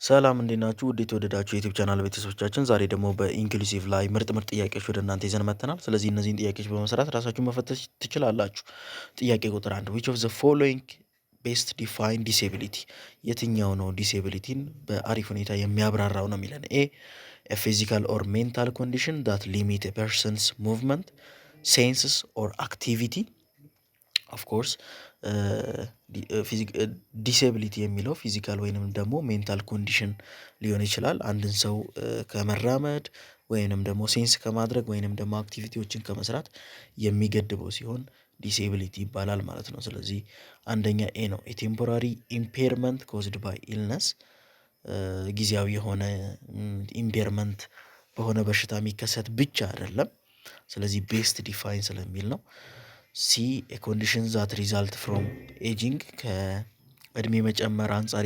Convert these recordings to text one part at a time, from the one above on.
ሰላም እንዴት ናችሁ? ውድ የተወደዳችሁ የዩቲዩብ ቻናል ቤተሰቦቻችን፣ ዛሬ ደግሞ በኢንክሉሲቭ ላይ ምርጥ ጥያቄዎች ወደ እናንተ ይዘን መጥተናል። ስለዚህ እነዚህን ጥያቄዎች በመስራት ራሳችሁን መፈተሽ ትችላላችሁ። ጥያቄ ቁጥር 1 which of the following best define disability? የትኛው ነው ዲሴቢሊቲን በአሪፍ ሁኔታ የሚያብራራው ነው የሚለን። ኤ a physical or mental condition that limit a person's movement, senses or activity. ኦፍ ኮርስ ዲሴቢሊቲ የሚለው ፊዚካል ወይንም ደግሞ ሜንታል ኮንዲሽን ሊሆን ይችላል። አንድን ሰው ከመራመድ ወይንም ደግሞ ሴንስ ከማድረግ ወይንም ደግሞ አክቲቪቲዎችን ከመስራት የሚገድበው ሲሆን ዲሴቢሊቲ ይባላል ማለት ነው። ስለዚህ አንደኛ ኤ ነው። የቴምፖራሪ ኢምፔርመንት ኮዝድ ባይ ኢልነስ፣ ጊዜያዊ የሆነ ኢምፔርመንት በሆነ በሽታ የሚከሰት ብቻ አይደለም። ስለዚህ ቤስት ዲፋይን ስለሚል ነው። ሲ ኮንዲሽን ዛት ሪዛልት ፍሮም ኤጂንግ፣ ከእድሜ መጨመር አንጻር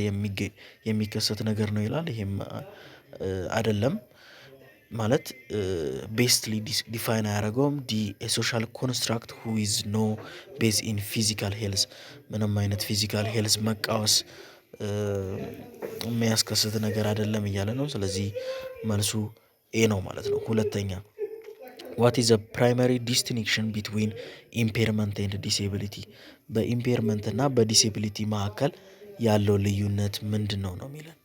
የሚከሰት ነገር ነው ይላል። ይሄም አይደለም ማለት ቤስትሊ ዲፋይን አያደርገውም። ዲ ሶሻል ኮንስትራክት ሁ ኢዝ ኖ ቤዝ ኢን ፊዚካል ሄልዝ፣ ምንም አይነት ፊዚካል ሄልዝ መቃወስ የሚያስከስት ነገር አይደለም እያለ ነው። ስለዚህ መልሱ ኤ ነው ማለት ነው። ሁለተኛ ዋት ኢዝ ፕራይመሪ ዲስቲንክሽን ቢትዊን ኢምፔርመንት ኤንድ ዲሴቢሊቲ? በኢምፔርመንት እና በዲሴቢሊቲ መካከል ያለው ልዩነት ምንድን ነው የሚለን።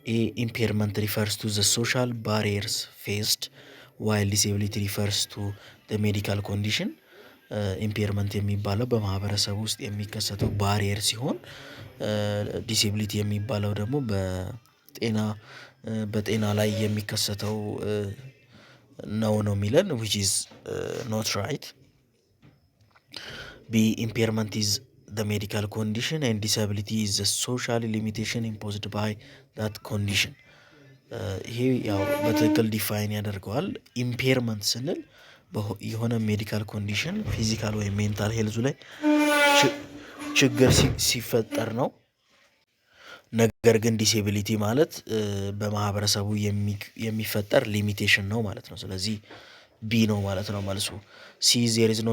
ኤ ኢምፔርመንት ሪፈርስ ቱ ዘ ሶሻል ባሪየርስ ፌስድ ዋይል ዲሴቢሊቲ ሪፈርስ ቱ ዘ ሜዲካል ኮንዲሽን። ኢምፔርመንት የሚባለው በማህበረሰብ ውስጥ የሚከሰተው ባሪየር ሲሆን ዲሴቢሊቲ የሚባለው ደግሞ በጤና ላይ የሚከሰተው ነው የሚለን which is not right. B impairment is the medical condition and disability is the social limitation imposed by that condition. ይሄ ያው በትክክል ዲፋይን ያደርገዋል። ኢምፔርመንት ስንል የሆነ ሜዲካል ኮንዲሽን ፊዚካል ወይም ሜንታል ሄልዙ ላይ ችግር ሲፈጠር ነው። ነገር ግን ዲሴቢሊቲ ማለት በማህበረሰቡ የሚፈጠር ሊሚቴሽን ነው ማለት ነው። ስለዚህ ቢ ነው ማለት ነው መልሱ። ሲ ዜር ኢዝ ኖ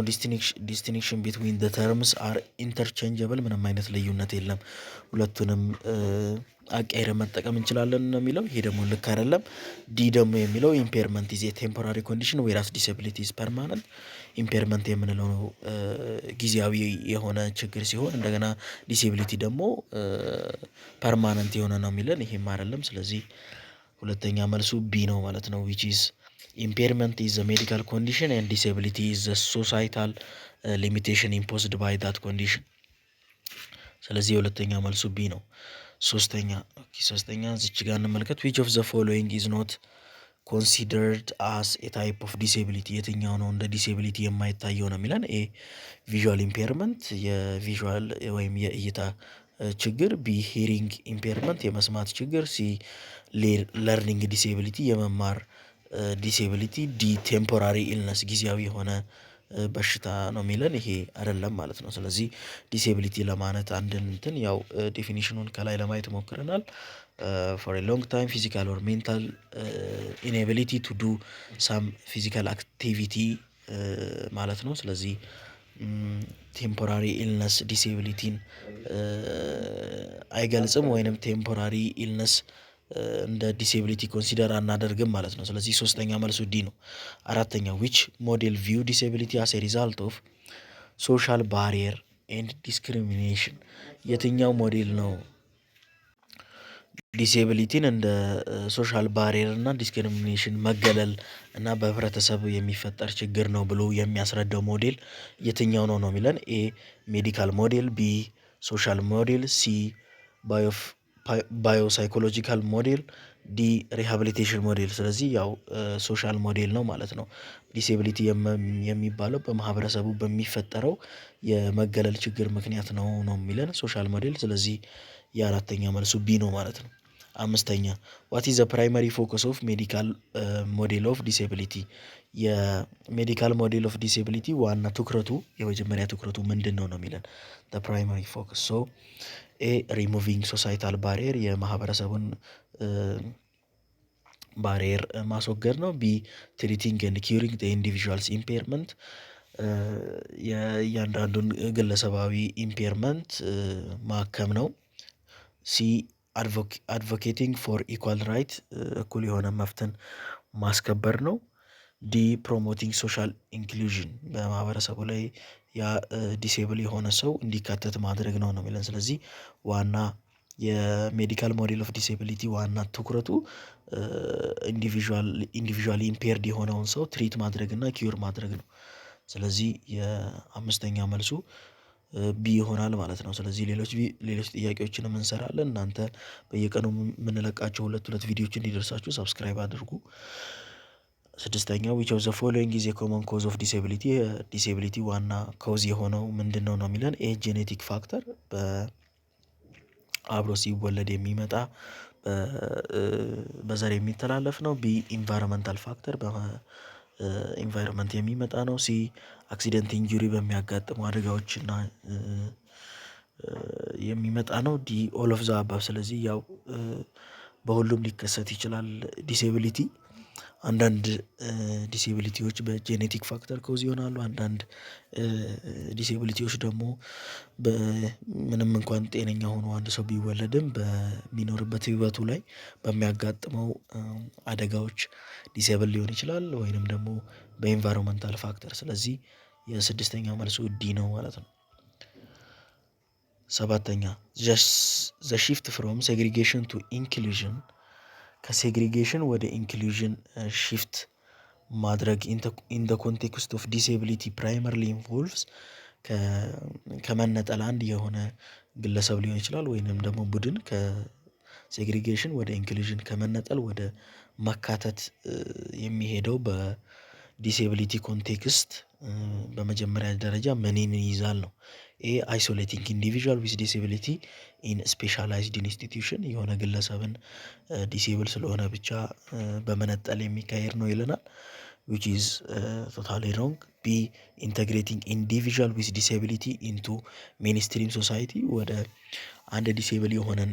ዲስቲንክሽን ቢትዊን ዘ ተርምስ አር ኢንተርቼንጀብል፣ ምንም አይነት ልዩነት የለም፣ ሁለቱንም አቀያይረን መጠቀም እንችላለን ነው የሚለው። ይሄ ደግሞ ልክ አይደለም። ዲ ደግሞ የሚለው ኢምፔርመንት ኢዝ ቴምፖራሪ ኮንዲሽን ዌራስ ዲሴቢሊቲ ኢዝ ፐርማነንት። ኢምፔርመንት የምንለው ነው ጊዜያዊ የሆነ ችግር ሲሆን፣ እንደገና ዲሴቢሊቲ ደግሞ ፐርማነንት የሆነ ነው የሚለን። ይሄም አይደለም። ስለዚህ ሁለተኛ መልሱ ቢ ነው ማለት ነው። which is impairment is a medical condition and disability is a societal limitation imposed by that condition። ስለዚህ የሁለተኛ መልሱ ቢ ነው። ሶስተኛ እዚች ጋር እንመልከት። which of the following is not considered as a type of disability? የትኛው ነው እንደ ዲሴቢሊቲ የማይታየው ነው የሚለን። ኤ ቪዥዋል ኢምፔርመንት፣ የቪዥዋል ወይም የእይታ ችግር። ቢ ሂሪንግ ኢምፔርመንት፣ የመስማት ችግር። ሲ ለርኒንግ ዲሴቢሊቲ፣ የመማር ዲሴቢሊቲ። ዲ ቴምፖራሪ ኢልነስ፣ ጊዜያዊ የሆነ በሽታ ነው የሚለን። ይሄ አይደለም ማለት ነው። ስለዚህ ዲሴቢሊቲ ለማለት አንድን እንትን ያው ዴፊኒሽኑን ከላይ ለማየት ሞክረናል። ፎር ኤ ሎንግ ታይም ፊዚካል ኦር ሜንታል ኢንኤቢሊቲ ቱ ዱ ሳም ፊዚካል አክቲቪቲ ማለት ነው። ስለዚህ ቴምፖራሪ ኢልነስ ዲሴቢሊቲን አይገልጽም፣ ወይንም ቴምፖራሪ ኢልነስ እንደ ዲሴቢሊቲ ኮንሲደር አናደርግም ማለት ነው። ስለዚህ ሶስተኛ መልሱ ዲ ነው። አራተኛ ዊች ሞዴል ቪው ዲሴቢሊቲ አስ ኤ ሪዛልት ኦፍ ሶሻል ባሪየር ኤንድ ዲስክሪሚኔሽን? የትኛው ሞዴል ነው ዲሴቢሊቲን እንደ ሶሻል ባሪየር እና ዲስክሪሚኔሽን መገለል እና በህብረተሰብ የሚፈጠር ችግር ነው ብሎ የሚያስረዳው ሞዴል የትኛው ነው የሚለን። ኤ ሜዲካል ሞዴል፣ ቢ ሶሻል ሞዴል፣ ሲ ባዮሳይኮሎጂካል ሞዴል፣ ዲ ሪሃቢሊቴሽን ሞዴል። ስለዚህ ያው ሶሻል ሞዴል ነው ማለት ነው። ዲሴቢሊቲ የሚባለው በማህበረሰቡ በሚፈጠረው የመገለል ችግር ምክንያት ነው የሚለን ሶሻል ሞዴል። ስለዚህ የአራተኛ መልሱ ቢ ነው ማለት ነው። አምስተኛ ዋት ኢዝ ዘ ፕራይመሪ ፎከስ ኦፍ ሜዲካል ሞዴል ኦፍ ዲሴቢሊቲ? የሜዲካል ሞዴል ኦፍ ዲሴቢሊቲ ዋና ትኩረቱ የመጀመሪያ ትኩረቱ ምንድን ነው የሚለን። ፕራይመሪ ፎከስ ሶ ኤ ሪሙቪንግ ሶሳይታል ባሪየር፣ የማህበረሰቡን ባሪየር ማስወገድ ነው። ቢ ትሪቲንግ ኤንድ ኪሪንግ ዘ ኢንዲቪዥዋልስ ኢምፔርመንት፣ የእያንዳንዱን ግለሰባዊ ኢምፔርመንት ማከም ነው። ሲ አድቮኬቲንግ ፎር ኢኳል ራይት እኩል የሆነ መብትን ማስከበር ነው። ዲ ፕሮሞቲንግ ሶሻል ኢንክሉዥን በማህበረሰቡ ላይ ያ ዲሴብል የሆነ ሰው እንዲካተት ማድረግ ነው ነው የሚለን። ስለዚህ ዋና የሜዲካል ሞዴል ኦፍ ዲሴቢሊቲ ዋና ትኩረቱ ኢንዲቪዥዋሊ ኢምፔርድ የሆነውን ሰው ትሪት ማድረግ እና ኪዩር ማድረግ ነው። ስለዚህ የአምስተኛ መልሱ ቢ ይሆናል ማለት ነው። ስለዚህ ሌሎች ጥያቄዎችንም እንሰራለን። እናንተ በየቀኑ የምንለቃቸው ሁለት ቪዲዮዎች እንዲደርሳችሁ ሰብስክራይብ አድርጉ። ስድስተኛው ዊች ኦፍ ዘ ፎሎዊንግ ኢዝ ኮመን ኮዝ ኦፍ ዲሴቢሊቲ ዲሴቢሊቲ ዋና ኮዝ የሆነው ምንድን ነው ነው የሚለን። ኤ ጄኔቲክ ፋክተር አብሮ ሲወለድ የሚመጣ በዘር የሚተላለፍ ነው። ቢ ኢንቫይሮንመንታል ፋክተር በኢንቫይሮንመንት የሚመጣ ነው። ሲ አክሲደንት ኢንጁሪ በሚያጋጥሙ አደጋዎችና የሚመጣ ነው። ዲ ኦል ኦፍ ዘ አባብ። ስለዚህ ያው በሁሉም ሊከሰት ይችላል ዲሴቢሊቲ። አንዳንድ ዲሴቢሊቲዎች በጄኔቲክ ፋክተር ኮዝ ይሆናሉ። አንዳንድ ዲሴቢሊቲዎች ደግሞ ምንም እንኳን ጤነኛ ሆኖ አንድ ሰው ቢወለድም በሚኖርበት ህይወቱ ላይ በሚያጋጥመው አደጋዎች ዲሴብል ሊሆን ይችላል ወይንም ደግሞ በኢንቫይሮንመንታል ፋክተር። ስለዚህ የስድስተኛው መልሱ ዲ ነው ማለት ነው። ሰባተኛ ዘ ሺፍት ፍሮም ሴግሪጌሽን ቱ ኢንክሉዥን ከሴግሪጌሽን ወደ ኢንክሉዥን ሺፍት ማድረግ ኢን ደ ኮንቴክስት ኦፍ ዲሴቢሊቲ ፕራይመርሊ ኢንቮልቭስ ከመነጠል አንድ የሆነ ግለሰብ ሊሆን ይችላል ወይንም ደግሞ ቡድን ከሴግሪጌሽን ወደ ኢንክሉዥን ከመነጠል ወደ መካተት የሚሄደው በዲሴቢሊቲ ኮንቴክስት በመጀመሪያ ደረጃ ምንን ይይዛል ነው። ኤ አይሶሌቲንግ ኢንዲቪዥዋል ዊዝ ዲሴቢሊቲ ኢን ስፔሻላይዝድ ኢንስቲትዩሽን የሆነ ግለሰብን ዲሴብል ስለሆነ ብቻ በመነጠል የሚካሄድ ነው ይለናል። ዊች ኢዝ ቶታሊ ሮንግ። ቢ ኢንተግሬቲንግ ኢንዲቪዥዋል ዊዝ ዲሴቢሊቲ ኢንቱ ሜንስትሪም ሶሳይቲ ወደ አንድ ዲሴብል የሆነን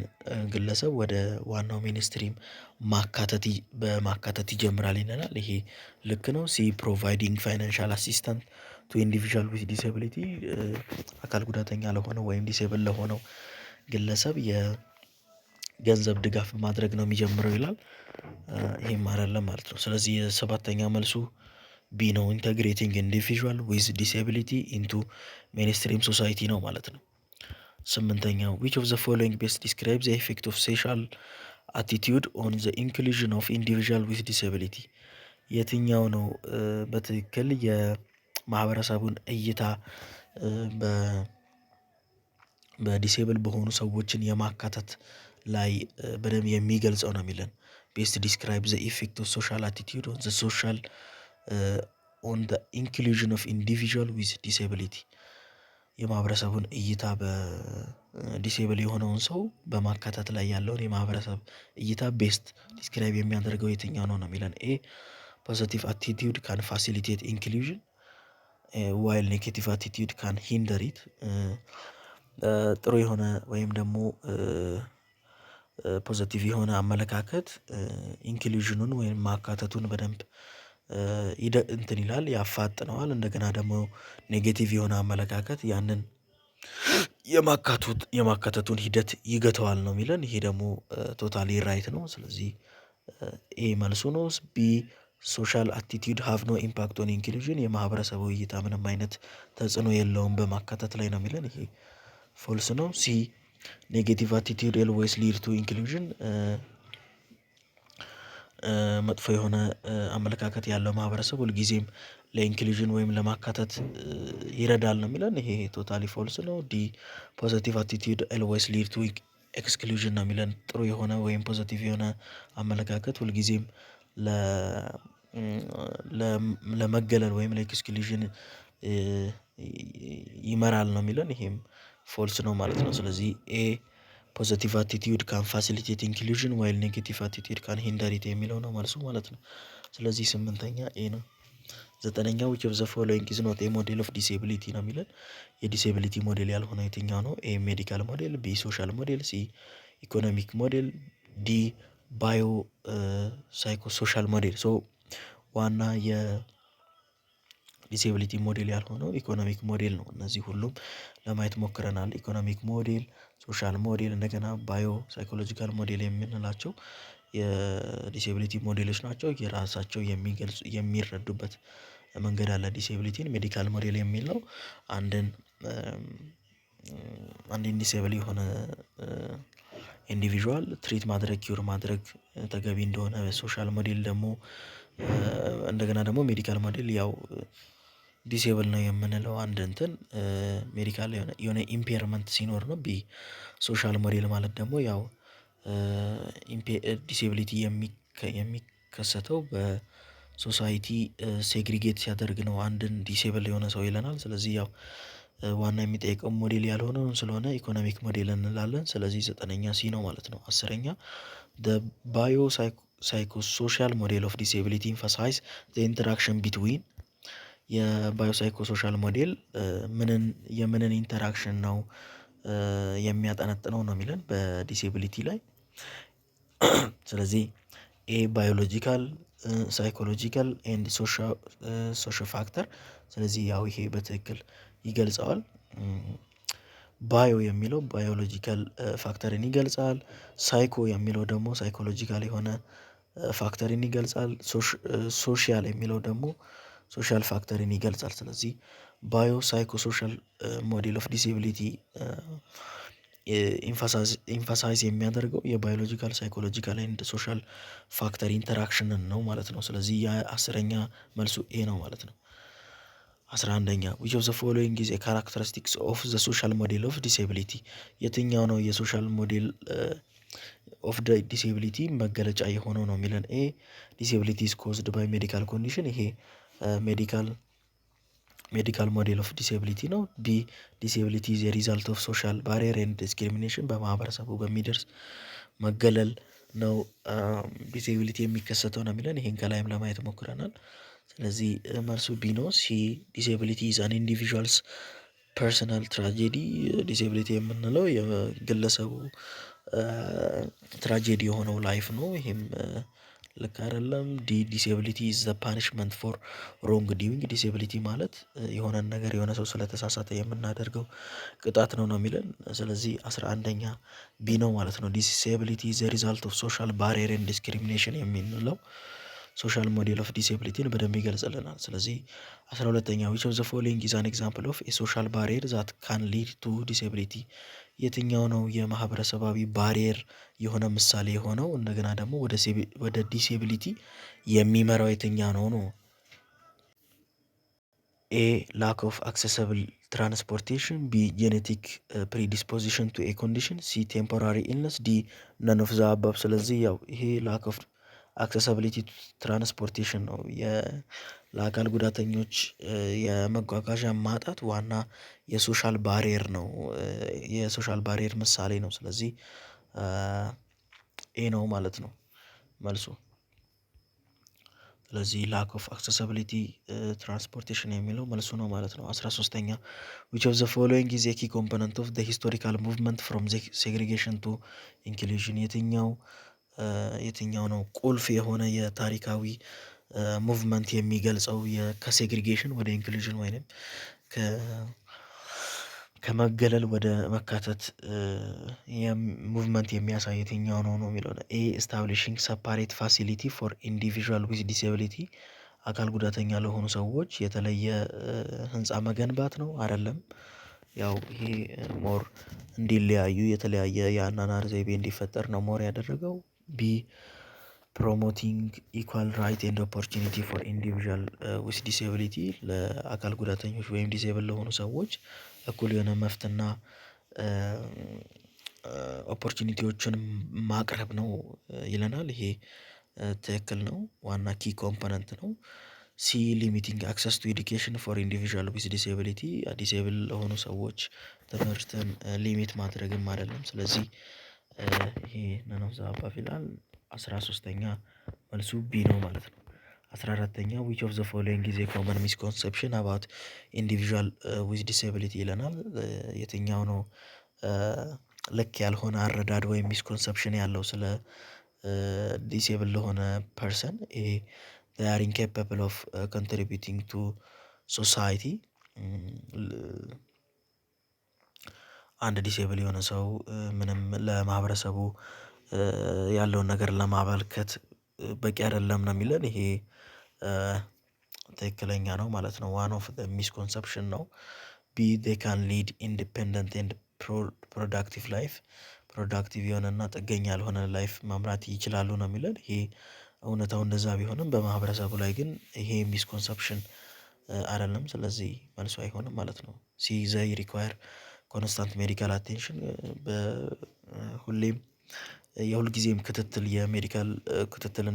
ግለሰብ ወደ ዋናው ሜንስትሪም በማካተት ይጀምራል ይለናል። ይሄ ልክ ነው። ሲ ፕሮቫይዲንግ ፋይናንሻል አሲስታንት ቱ ኢንዲቪዥዋል ዊዝ ዲሴቢሊቲ አካል ጉዳተኛ ለሆነው ወይም ዲሴብል ለሆነው ግለሰብ የገንዘብ ድጋፍ ማድረግ ነው የሚጀምረው ይላል። ይሄም አይደለም ማለት ነው። ስለዚህ የሰባተኛ መልሱ ቢ ነው። ኢንተግሬቲንግ ኢንዲቪዥዋል ዊዝ ዲሴቢሊቲ ኢንቱ ሜንስትሪም ሶሳይቲ ነው ማለት ነው። ስምንተኛው ዊች ኦፍ ዘ ፎሎዊንግ ቤስት ዲስክራይብ ዘ ኢፌክት ኦፍ ሶሻል አቲቲዩድ ኦን ዘ ኢንክሉዥን ኦፍ ኢንዲቪዥዋል ዊዝ ዲሴቢሊቲ የትኛው ነው በትክክል የማህበረሰቡን እይታ በዲሴብል በሆኑ ሰዎችን የማካተት ላይ በደንብ የሚገልጸው ነው የሚለን። ቤስት ዲስክራይብ ዘ ኢፌክት ኦፍ ሶሻል አቲቲዩድ ኦን ዘ ሶሻል ኦን ዘ ኢንክሉዥን ኦፍ ኢንዲቪዥዋል ዊዝ ዲሴቢሊቲ የማህበረሰቡን እይታ በዲሴብል የሆነውን ሰው በማካተት ላይ ያለውን የማህበረሰብ እይታ ቤስት ዲስክራይብ የሚያደርገው የትኛው ነው ነው የሚለን። ኤ ፖዘቲቭ አቲቲዩድ ካን ፋሲሊቴት ኢንክሉዥን ዋይል ኔጌቲቭ አቲቲዩድ ካን ሂንደር ኢት። ጥሩ የሆነ ወይም ደግሞ ፖዘቲቭ የሆነ አመለካከት ኢንክሉዥኑን ወይም ማካተቱን በደንብ እንትን ይላል ያፋጥነዋል። እንደገና ደግሞ ኔጌቲቭ የሆነ አመለካከት ያንን የማካተቱን ሂደት ይገተዋል ነው የሚለን። ይሄ ደግሞ ቶታሊ ራይት ነው። ስለዚህ ኤ መልሱ ነው። ቢ ሶሻል አቲቲዩድ ሃቭ ኖ ኢምፓክት ኦን ኢንክሉዥን የማህበረሰቡ እይታ ምንም አይነት ተጽዕኖ የለውም በማካተት ላይ ነው የሚለን። ይሄ ፎልስ ነው። ሲ ኔጌቲቭ አቲቲዩድ ኤልዌይስ ሊድ ቱ ኢንክሉዥን መጥፎ የሆነ አመለካከት ያለው ማህበረሰብ ሁልጊዜም ለኢንክሉዥን ወይም ለማካተት ይረዳል ነው የሚለን። ይሄ ቶታሊ ፎልስ ነው። ዲ ፖዘቲቭ አቲቲዩድ ኤልዌይስ ሊድ ቱ ኤክስክሉዥን ነው የሚለን። ጥሩ የሆነ ወይም ፖዘቲቭ የሆነ አመለካከት ሁልጊዜም ለመገለል ወይም ለኤክስክሉዥን ይመራል ነው የሚለን። ይሄም ፎልስ ነው ማለት ነው። ስለዚህ ኤ ፖዘቲቭ አቲቲዩድ ካን ፋሲሊቴት ኢንክሉዥን ዋይል ኔጌቲቭ አቲቲዩድ ካን ሂንደር ኢት የሚለው ነው መልሱ ማለት ነው። ስለዚህ ስምንተኛ ኤ ነው። ዘጠነኛው ዊች ኦፍ ዘ ፎሎዊንግ ኢዝ ኖት ኤ ሞዴል ኦፍ ዲሴቢሊቲ ነው የሚለን። የዲሴቢሊቲ ሞዴል ያልሆነው የትኛው ነው? ኤ ሜዲካል ሞዴል፣ ቢ ሶሻል ሞዴል፣ ሲ ኢኮኖሚክ ሞዴል፣ ዲ ባዮ ሳይኮ ሶሻል ሞዴል። ሶ ዋና ዲሴቢሊቲ ሞዴል ያልሆነው ኢኮኖሚክ ሞዴል ነው። እነዚህ ሁሉም ለማየት ሞክረናል። ኢኮኖሚክ ሞዴል፣ ሶሻል ሞዴል፣ እንደገና ባዮ ሳይኮሎጂካል ሞዴል የምንላቸው የዲሴቢሊቲ ሞዴሎች ናቸው። የራሳቸው የሚረዱበት መንገድ አለ። ዲሴቢሊቲን ሜዲካል ሞዴል የሚለው አንድን ዲሴብል የሆነ ኢንዲቪዥዋል ትሪት ማድረግ ኪውር ማድረግ ተገቢ እንደሆነ፣ ሶሻል ሞዴል ደግሞ እንደገና ደግሞ ሜዲካል ሞዴል ያው ዲሴብል ነው የምንለው አንድ እንትን ሜዲካል የሆነ ኢምፔርመንት ሲኖር ነው። ሶሻል ሞዴል ማለት ደግሞ ያው ዲሴቢሊቲ የሚከሰተው በሶሳይቲ ሴግሪጌት ሲያደርግ ነው አንድን ዲሴብል የሆነ ሰው ይለናል። ስለዚህ ያው ዋና የሚጠይቀው ሞዴል ያልሆነውን ስለሆነ ኢኮኖሚክ ሞዴል እንላለን። ስለዚህ 9ኛ ሲ ነው ማለት ነው። 10ኛ ባዮ ሳይኮ ሶሻል ሞዴል ኦፍ ዲሴቢሊቲ ኢንፈሳይዝ ኢንተራክሽን ቢትዊን የባዮ ሳይኮ ሶሻል ሞዴል የምንን ኢንተራክሽን ነው የሚያጠነጥነው ነው የሚለን በዲሴቢሊቲ ላይ። ስለዚህ ኤ ባዮሎጂካል፣ ሳይኮሎጂካል ኤንድ ሶሻል ፋክተር። ስለዚህ ያው ይሄ በትክክል ይገልጸዋል። ባዮ የሚለው ባዮሎጂካል ፋክተርን ይገልጻል። ሳይኮ የሚለው ደግሞ ሳይኮሎጂካል የሆነ ፋክተርን ይገልጻል። ሶሻል የሚለው ደግሞ ሶሻል ፋክተርን ይገልጻል። ስለዚህ ባዮ ሳይኮ ሶሻል ሞዴል ኦፍ ዲሴቢሊቲ ኢንፋሳይዝ የሚያደርገው የባዮሎጂካል ሳይኮሎጂካል ኤንድ ሶሻል ፋክተር ኢንተራክሽንን ነው ማለት ነው። ስለዚህ የ10ኛ መልሱ ኤ ነው ማለት ነው። 11ኛ which of the following is a characteristics of the social model of disability የትኛው ነው የሶሻል ሞዴል ኦፍ ዲሴቢሊቲ መገለጫ የሆነው ነው የሚለን። ኤ ዲሴቢሊቲ is caused by medical condition ይሄ ሜዲካል ሞዴል ኦፍ ዲሴቢሊቲ ነው። ቢ ዲሴቢሊቲ ኢዝ የሪዛልት ኦፍ ሶሻል ባሪየር ኤንድ ዲስክሪሚኔሽን በማህበረሰቡ በሚደርስ መገለል ነው ዲሴቢሊቲ የሚከሰተው ነው የሚለን። ይሄን ከላይም ለማየት ሞክረናል። ስለዚህ መልሱ ቢ ነው። ሲ ዲሴቢሊቲ ኢዝ አን ኢንዲቪዥዋልስ ፐርሰናል ትራጀዲ ዲሴቢሊቲ የምንለው የግለሰቡ ትራጀዲ የሆነው ላይፍ ነው። ይሄም ልክ አይደለም። ዲ ዲሴቢሊቲ ኢዝ ዘ ፓኒሽመንት ፎር ሮንግ ዲዊንግ ዲሴቢሊቲ ማለት የሆነን ነገር የሆነ ሰው ስለተሳሳተ የምናደርገው ቅጣት ነው ነው የሚለን። ስለዚህ 11ኛ ቢ ነው ማለት ነው። ዲሴቢሊቲ ኢዝ ዘ ሪዛልት ኦፍ ሶሻል ባሪየር ኤንድ ዲስክሪሚኔሽን የሚለው ሶሻል ሞዴል ኦፍ ዲሴቢሊቲን በደንብ ይገልጽልናል። ስለዚህ 12ኛ which of the following is an example of a social barrier that can lead to disability የትኛው ነው የማህበረሰባዊ ባሪየር የሆነ ምሳሌ የሆነው እንደገና ደግሞ ወደ ዲሴቢሊቲ የሚመራው የትኛው ነው? ኤ ላክ ኦፍ አክሰሰብል ትራንስፖርቴሽን፣ ቢ ጄኔቲክ ፕሪዲስፖዚሽን ቱ ኤ ኮንዲሽን፣ ሲ ቴምፖራሪ ኢልነስ፣ ዲ ነን ኦፍ ዘ አባብ። ስለዚህ ያው ይሄ ላክ ኦፍ አክሰሳቢሊቲ ትራንስፖርቴሽን ነው። ለአካል ጉዳተኞች የመጓጓዣ ማጣት ዋና የሶሻል ባሪየር ነው፣ የሶሻል ባሪየር ምሳሌ ነው። ስለዚህ ኤ ነው ማለት ነው መልሱ። ስለዚህ ላክ ኦፍ አክሰሳቢሊቲ ትራንስፖርቴሽን የሚለው መልሱ ነው ማለት ነው። 13ኛ which of the following is a key component of the historical movement from segregation to inclusion የትኛው ነው ቁልፍ የሆነ የታሪካዊ ሙቭመንት የሚገልጸው ከሴግሪጌሽን ወደ ኢንክሉዥን ወይንም ከመገለል ወደ መካተት ሙቭመንት የሚያሳይ የትኛው ነው የሚለው። ኤ ኤስታብሊሽንግ ሰፓሬት ፋሲሊቲ ፎር ኢንዲቪዥዋል ዊዝ ዲስኤቢሊቲ አካል ጉዳተኛ ለሆኑ ሰዎች የተለየ ህንፃ መገንባት ነው አይደለም። ያው ይሄ ሞር እንዲለያዩ የተለያየ የአኗኗር ዘይቤ እንዲፈጠር ነው ሞር ያደረገው። ቢ ፕሮሞቲንግ ኢኳል ራይት ኤንድ ኦፖርቹኒቲ ፎር ኢንዲቪዥዋል ዊዝ ዲስኤቢሊቲ ለአካል ጉዳተኞች ወይም ዲስኤብል ለሆኑ ሰዎች እኩል የሆነ መፍትና ኦፖርቹኒቲዎችን ማቅረብ ነው ይለናል። ይሄ ትክክል ነው፣ ዋና ኪ ኮምፖነንት ነው። ሲ ሊሚቲንግ አክሰስ ቱ ኤዱኬሽን ፎር ኢንዲቪዥዋል ዊዝ ዲስኤቢሊቲ ዲስኤብል ለሆኑ ሰዎች ትምህርትን ሊሚት ማድረግም አይደለም። ስለዚህ ይሄ ነን ኦፍ ዘ አባቭ ይላል። 13ኛ መልሱ ቢ ነው ማለት ነው። 14ኛ which of the following is a common misconception about individual with disability ይለናል። የትኛው ነው ልክ ያልሆነ አረዳድ ወይም ሚስኮንሰፕሽን ያለው ስለ ዲሴብል ለሆነ ፐርሰን? ኤ they are incapable of contributing to ሶሳይቲ አንድ ዲሴብል የሆነ ሰው ምንም ለማህበረሰቡ ያለውን ነገር ለማበርከት በቂ አይደለም ነው የሚለን። ይሄ ትክክለኛ ነው ማለት ነው። ዋን ኦፍ ሚስኮንሰፕሽን ነው። ቢ ዴይ ካን ሊድ ኢንዲፔንደንት ኤንድ ፕሮዳክቲቭ ላይፍ ፕሮዳክቲቭ የሆነና ጥገኛ ያልሆነ ላይፍ መምራት ይችላሉ ነው የሚለን። ይሄ እውነታው እንደዛ ቢሆንም በማህበረሰቡ ላይ ግን ይሄ ሚስኮንሰፕሽን አይደለም። ስለዚህ መልሱ አይሆንም ማለት ነው። ሲ ዘይ ሪኳየር ኮንስታንት ሜዲካል አቴንሽን ሁሌም የሁልጊዜም ክትትል የሜዲካል ክትትል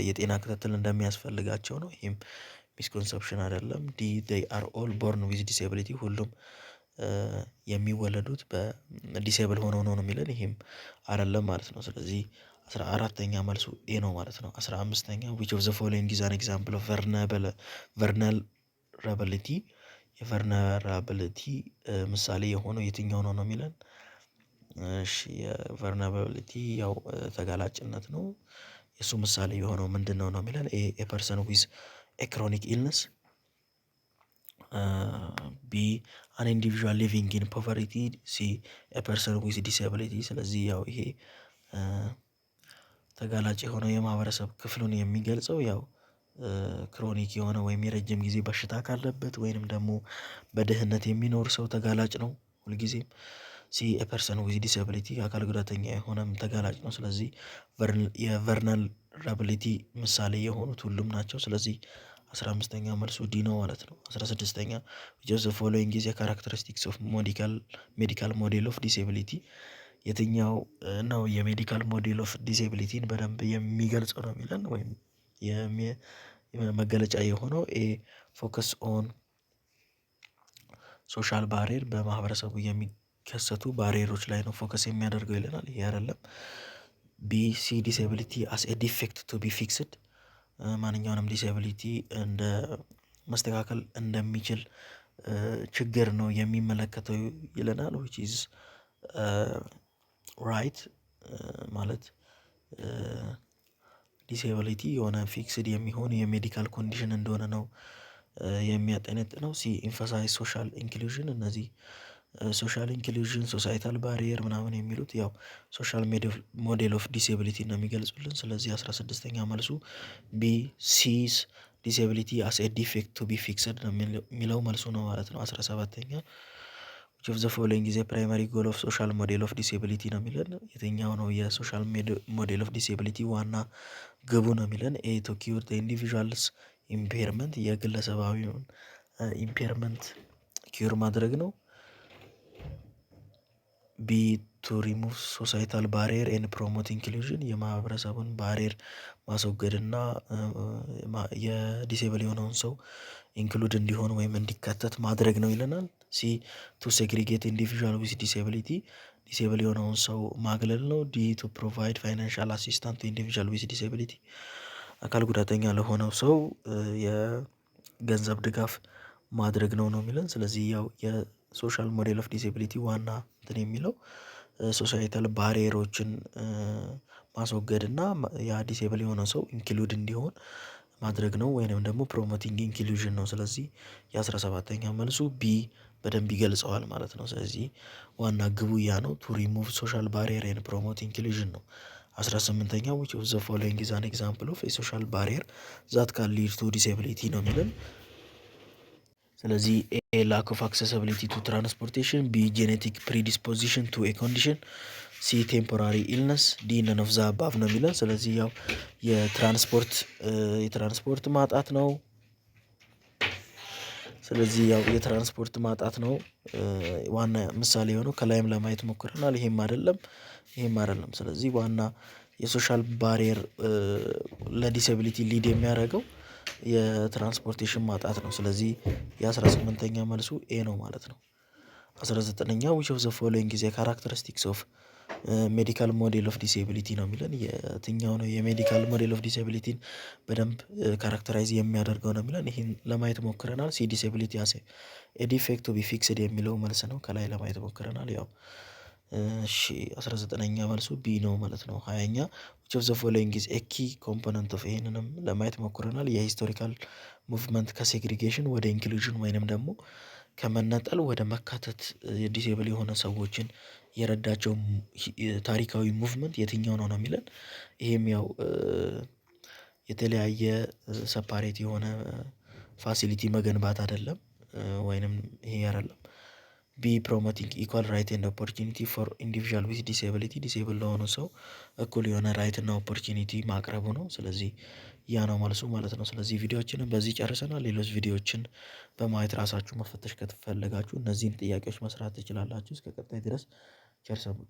የጤና ክትትል እንደሚያስፈልጋቸው ነው። ይሄም ሚስኮንሰፕሽን አይደለም። ዲ ዴይ አር ኦል ቦርን ዊዝ ዲስኤቢሊቲ ሁሉም የሚወለዱት በዲሴብል ሆነው ነው የሚለን። ይሄም አይደለም ማለት ነው። ስለዚህ 14ኛ መልሱ ኤ ነው ማለት ነው። 15ኛ which of the following is an example of vulnerability የቨርነራብሊቲ ምሳሌ የሆነው የትኛው ነው የሚለን። እሺ የቨርነራብሊቲ ያው ተጋላጭነት ነው። የእሱ ምሳሌ የሆነው ምንድነው ነው የሚለን። ኤ ፐርሰን ዊዝ ኤ ክሮኒክ ኢልነስ፣ ቢ አን ኢንዲቪዥዋል ሊቪንግ ኢን ፖቨርቲ፣ ሲ ኤ ፐርሰን ዊዝ ዲስኤቢሊቲ። ስለዚህ ያው ይሄ ተጋላጭ የሆነው የማህበረሰብ ክፍሉን የሚገልጸው ያው ክሮኒክ የሆነ ወይም የረጅም ጊዜ በሽታ ካለበት ወይንም ደግሞ በድህነት የሚኖር ሰው ተጋላጭ ነው ሁልጊዜም። ሲ ኤ ፐርሰን ዊዝ ዲስኤቢሊቲ አካል ጉዳተኛ የሆነም ተጋላጭ ነው። ስለዚህ የቨርነራብሊቲ ምሳሌ የሆኑት ሁሉም ናቸው። ስለዚህ 15ኛ መልሱ ዲ ነው ማለት ነው። 16ኛ which of the following is a characteristics of ሜዲካል ሞዴል ኦፍ ዲስኤቢሊቲ የትኛው ነው የሜዲካል ሞዴል ኦፍ ዲስኤቢሊቲን በደንብ የሚገልጸው ነው የሚለን ወይም መገለጫ የሆነው። ኤ ፎከስ ኦን ሶሻል ባሪየር በማህበረሰቡ የሚከሰቱ ባሪየሮች ላይ ነው ፎከስ የሚያደርገው ይለናል። ይሄ አይደለም። ቢ ሲ ዲስኤቢሊቲ አስ ኤ ዲፌክት ቱ ቢ ፊክስድ ማንኛውንም ዲስኤቢሊቲ እንደ መስተካከል እንደሚችል ችግር ነው የሚመለከተው ይለናል። which is ራይት ማለት ዲስኤቢሊቲ የሆነ ፊክስድ የሚሆን የሜዲካል ኮንዲሽን እንደሆነ ነው የሚያጠነጥነው። ሲ ኢንፈሳይዝ ሶሻል ኢንክሉዥን እነዚህ ሶሻል ኢንክሉዥን ሶሳይታል ባሪየር ምናምን የሚሉት ያው ሶሻል ሞዴል ኦፍ ዲስኤቢሊቲ ነው የሚገልጹልን። ስለዚህ 16ኛ መልሱ ቢ ሲስ ዲስኤቢሊቲ አስ ኤ ዲፌክት ቱ ቢ ፊክስድ ነው የሚለው መልሱ ነው ማለት ነው። 17ኛ which of the following is a primary goal of social model of disability ነው የሚለን። የትኛው ነው የሶሻል ሞዴል ኦፍ ዲስኤቢሊቲ ዋና ግቡ ነው የሚለን። ኤ ቱ ኪውር ዘ ኢንዲቪዥዋልስ ኢምፔርመንት የግለሰባዊውን ኢምፔርመንት ኪውር ማድረግ ነው። ቢ ቱ ሪሙቭ ሶሳይታል ባሪየር ኤንድ ፕሮሞት ኢንክሉዥን የማህበረሰቡን ባሪየር ማስወገድ እና የዲሴብል የሆነውን ሰው ኢንክሉድ እንዲሆን ወይም እንዲካተት ማድረግ ነው ይለናል። ሲ ቱ ሴግሪጌት ኢንዲቪዥዋል ዊዝ ዲሴቢሊቲ ዲሴብል የሆነውን ሰው ማግለል ነው። ዲ ቱ ፕሮቫይድ ፋይናንሻል አሲስታንት ቱ ኢንዲቪዥዋል ዊዝ ዲሴቢሊቲ አካል ጉዳተኛ ለሆነው ሰው የገንዘብ ድጋፍ ማድረግ ነው የሚለን። ስለዚህ ያው የሶሻል ሞዴል ኦፍ ዲሴቢሊቲ ዋና እንትን የሚለው ሶሳይታል ባሪየሮችን ማስወገድ እና ያ ዲሴብል የሆነ ሰው ኢንክሉድ እንዲሆን ማድረግ ነው ወይንም ደግሞ ፕሮሞቲንግ ኢንክሉዥን ነው። ስለዚህ የ17ኛ መልሱ ቢ በደንብ ይገልጸዋል ማለት ነው። ስለዚህ ዋና ግቡ ያ ነው። ቱ ሪሙቭ ሶሻል ባሪየር ኤንድ ፕሮሞት ኢንክሉዥን ነው። 18ኛ which of the following is an example of a social barrier that can lead to disability ነው የሚለን። ስለዚህ ኤ ላክ ኦፍ አክሰሲቢሊቲ ቱ ትራንስፖርቴሽን፣ ቢ ጄኔቲክ ፕሪዲስፖዚሽን ቱ ኤ ኮንዲሽን፣ ሲ ቴምፖራሪ ኢልነስ፣ ዲ ነን ኦፍ ዘ አባቭ ነው የሚለን። ስለዚህ ያው የትራንስፖርት ማጣት ነው። ስለዚህ ያው የትራንስፖርት ማጣት ነው ዋና ምሳሌ የሆነው። ከላይም ለማየት ሞክረናል። ይሄም አይደለም። ስለዚህ ዋና የሶሻል ባሪየር ለዲስኤቢሊቲ ሊድ የሚያደርገው የትራንስፖርቴሽን ማጣት ነው። ስለዚህ የ18ኛ መልሱ ኤ ነው ማለት ነው። 19ኛ which of the following is a characteristics of ሜዲካል ሞዴል ኦፍ ዲስኤቢሊቲ ነው የሚለን። የትኛው ነው የሜዲካል ሞዴል ኦፍ ዲስኤቢሊቲን በደንብ ካራክተራይዝ የሚያደርገው ነው የሚለን። ይህን ለማየት ሞክረናል። ሲ ዲስኤቢሊቲ አስ ኤ ዲፌክት ቱ ቢ ፊክስድ የሚለው መልስ ነው። ከላይ ለማየት ሞክረናል። ያው እሺ 19ኛ መልሱ ቢ ነው ማለት ነው። 20ኛ which of the following is a key component of ይሄንንም ለማየት ሞክረናል። የሂስቶሪካል ሙቭመንት ከሴግሪጌሽን ወደ ኢንክሉዥን ወይንም ደግሞ ከመነጠል ወደ መካተት ዲሴብል የሆነ ሰዎችን የረዳቸው ታሪካዊ ሙቭመንት የትኛው ነው የሚለን። ይሄም ያው የተለያየ ሰፓሬት የሆነ ፋሲሊቲ መገንባት አይደለም ወይንም ይሄ አይደለም። ቢ ፕሮሞቲንግ ኢኳል ራይት ኤንድ ኦፖርቹኒቲ ፎር ኢንዲቪዥዋል ዊዝ ዲስኤቢሊቲ ዲስኤብል ለሆነ ሰው እኩል የሆነ ራይት እና ኦፖርቹኒቲ ማቅረቡ ነው። ስለዚህ ያ ነው መልሱ ማለት ነው። ስለዚህ ቪዲዮዎችንም በዚህ ጨርሰናል። ሌሎች ቪዲዮዎችን በማየት ራሳችሁ መፈተሽ ከተፈለጋችሁ እነዚህን ጥያቄዎች መስራት ትችላላችሁ። እስከ ቀጣይ ድረስ ቸር ሰንብቱ።